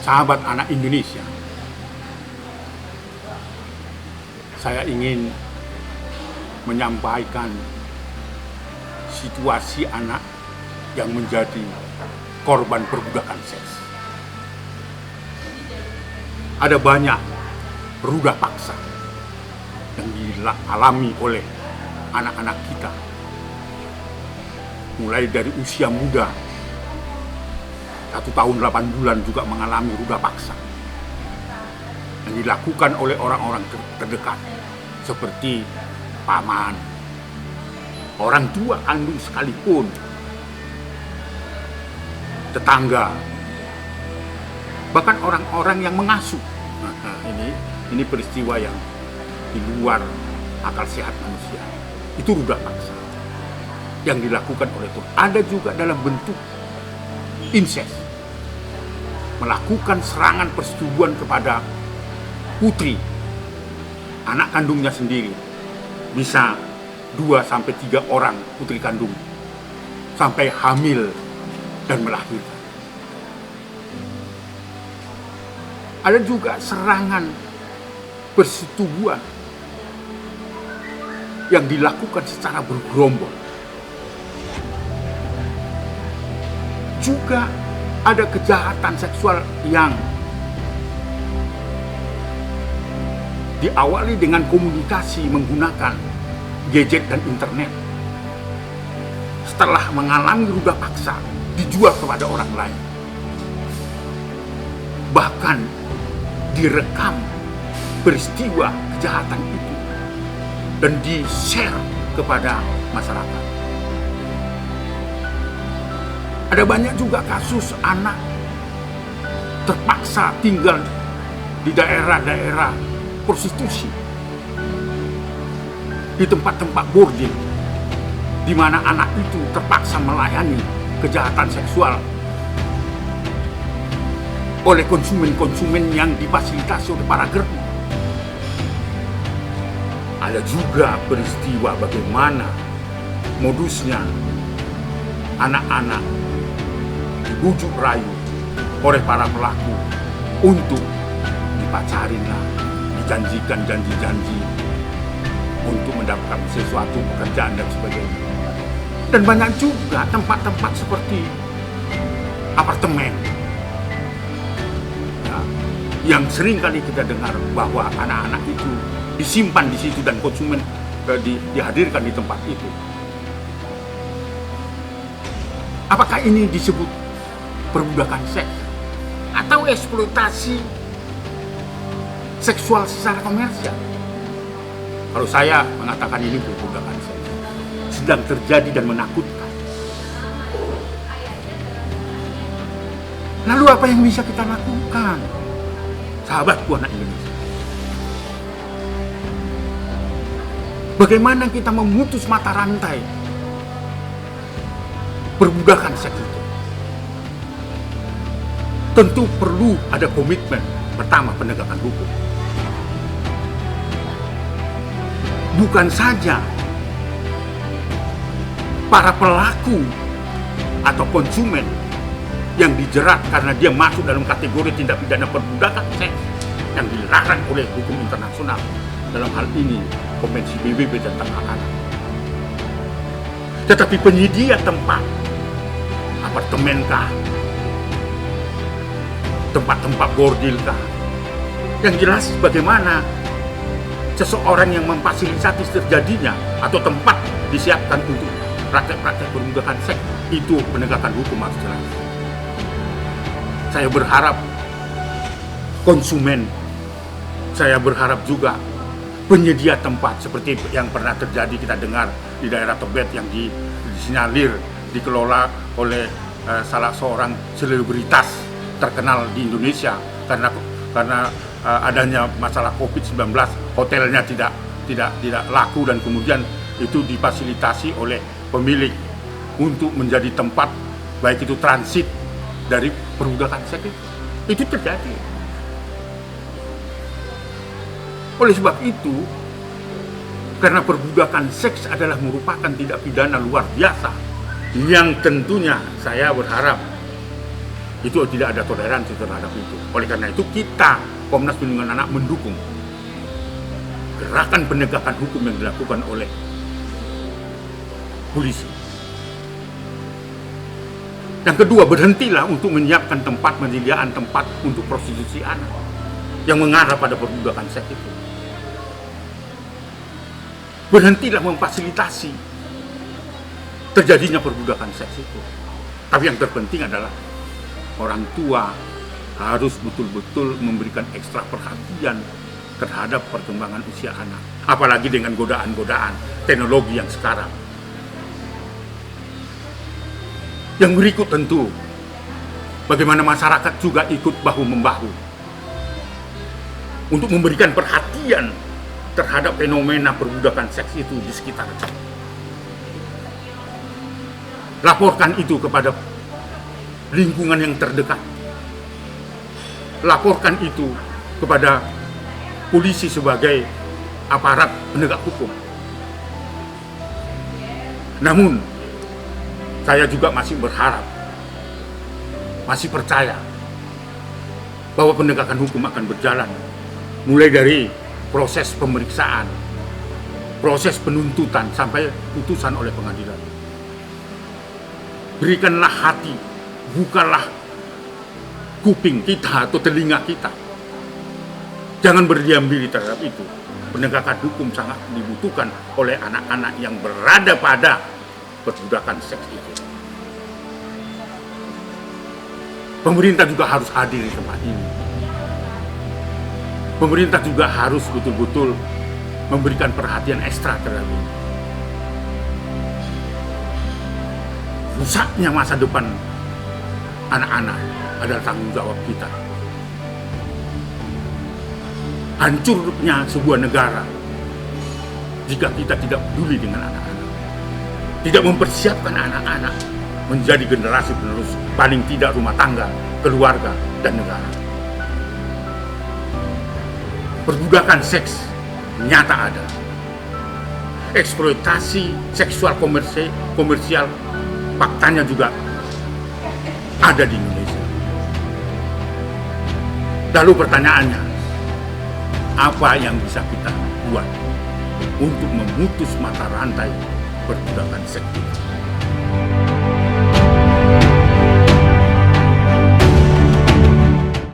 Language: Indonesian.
sahabat anak Indonesia, saya ingin menyampaikan situasi anak yang menjadi korban perbudakan seks. Ada banyak ruda paksa yang dialami oleh anak-anak kita, mulai dari usia muda, 1 tahun 8 bulan juga mengalami ruda paksa yang dilakukan oleh orang-orang terdekat seperti paman, orang tua kandung sekalipun, tetangga, bahkan orang-orang yang mengasuh. Ini peristiwa yang di luar akal sehat manusia. Itu ruda paksa yang dilakukan oleh Tuhan. Ada juga dalam bentuk incest, melakukan serangan persetubuhan kepada putri, anak kandungnya sendiri. Bisa 2-3 orang putri kandung sampai hamil dan melahirkan. Ada juga serangan persetubuhan yang dilakukan secara bergerombol. Juga ada kejahatan seksual yang diawali dengan komunikasi menggunakan gadget dan internet. Setelah mengalami ruda paksa, dijual kepada orang lain. Bahkan direkam peristiwa kejahatan itu dan di-share kepada masyarakat. Ada banyak juga kasus anak terpaksa tinggal di daerah-daerah prostitusi, di tempat-tempat bordil, di mana anak itu terpaksa melayani kejahatan seksual oleh konsumen-konsumen yang difasilitasi oleh para gerbi. Ada juga peristiwa bagaimana modusnya anak-anak dibujuk rayu oleh para pelaku untuk dipacarin lah, dijanjikan janji-janji untuk mendapatkan sesuatu pekerjaan dan sebagainya. Dan banyak juga tempat-tempat seperti apartemen ya, yang sering kali kita dengar bahwa anak-anak itu disimpan di situ dan konsumen dihadirkan di tempat itu. Apakah ini disebut perbudakan seks atau eksploitasi seksual secara komersial? Kalau saya mengatakan ini perbudakan seks, sedang terjadi dan menakutkan. Lalu apa yang bisa kita lakukan, sahabatku anak Indonesia? Bagaimana kita memutus mata rantai perbudakan seks itu? Tentu perlu ada komitmen. Pertama, penegakan hukum. Bukan saja para pelaku atau konsumen yang dijerat karena dia masuk dalam kategori tindak pidana perbudakan seks yang dilarang oleh hukum internasional, dalam hal ini Konvensi PBB tentang hak anak. Tetapi penyedia tempat, apartemen kah, tempat-tempat bordil kah, yang jelas bagaimana seseorang yang memfasilitasi terjadinya atau tempat disiapkan untuk praktek-praktek perbudakan seks, itu penegakan hukum harus jelas. Saya berharap konsumen, saya berharap juga penyedia tempat seperti yang pernah terjadi kita dengar di daerah Tebet yang disinyalir dikelola oleh salah seorang selebritas terkenal di Indonesia karena adanya masalah COVID-19, hotelnya tidak laku dan kemudian itu difasilitasi oleh pemilik untuk menjadi tempat baik itu transit dari perbudakan seks. Itu terjadi. Oleh sebab itu, karena perbudakan seks adalah merupakan tindak pidana luar biasa yang tentunya saya berharap Itu tidak ada toleransi terhadap itu. Oleh karena itu kita, Komnas Perlindungan Anak, mendukung gerakan penegakan hukum yang dilakukan oleh polisi. Yang kedua, berhentilah untuk menyiapkan tempat, penyediaan tempat untuk prostitusi anak yang mengarah pada perbudakan seks itu. Berhentilah memfasilitasi terjadinya perbudakan seks itu. Tapi yang terpenting adalah orang tua harus betul-betul memberikan ekstra perhatian terhadap perkembangan usia anak. Apalagi dengan godaan-godaan teknologi yang sekarang. Yang berikut tentu, bagaimana masyarakat juga ikut bahu-membahu untuk memberikan perhatian terhadap fenomena perbudakan seks itu di sekitar. Laporkan itu kepada lingkungan yang terdekat. Laporkan itu kepada polisi sebagai aparat penegak hukum. Namun, saya juga masih berharap, masih percaya bahwa penegakan hukum akan berjalan. Mulai dari proses pemeriksaan, proses penuntutan, sampai putusan oleh pengadilan. Berikanlah hati, bukalah kuping kita atau telinga kita. Jangan berdiam diri terhadap itu. Penegakan hukum sangat dibutuhkan oleh anak-anak yang berada pada perbudakan seks itu. Pemerintah juga harus hadir di tempat ini. Pemerintah juga harus betul-betul memberikan perhatian ekstra terhadap ini. Rusaknya masa depan anak-anak adalah tanggung jawab kita. Hancurnya sebuah negara jika kita tidak peduli dengan anak-anak, tidak mempersiapkan anak-anak menjadi generasi penerus, paling tidak rumah tangga, keluarga, dan negara. Perbudakan seks nyata ada. Eksploitasi seksual komersial faktanya juga ada di Indonesia. Lalu pertanyaannya, apa yang bisa kita buat untuk memutus mata rantai perbudakan seks itu?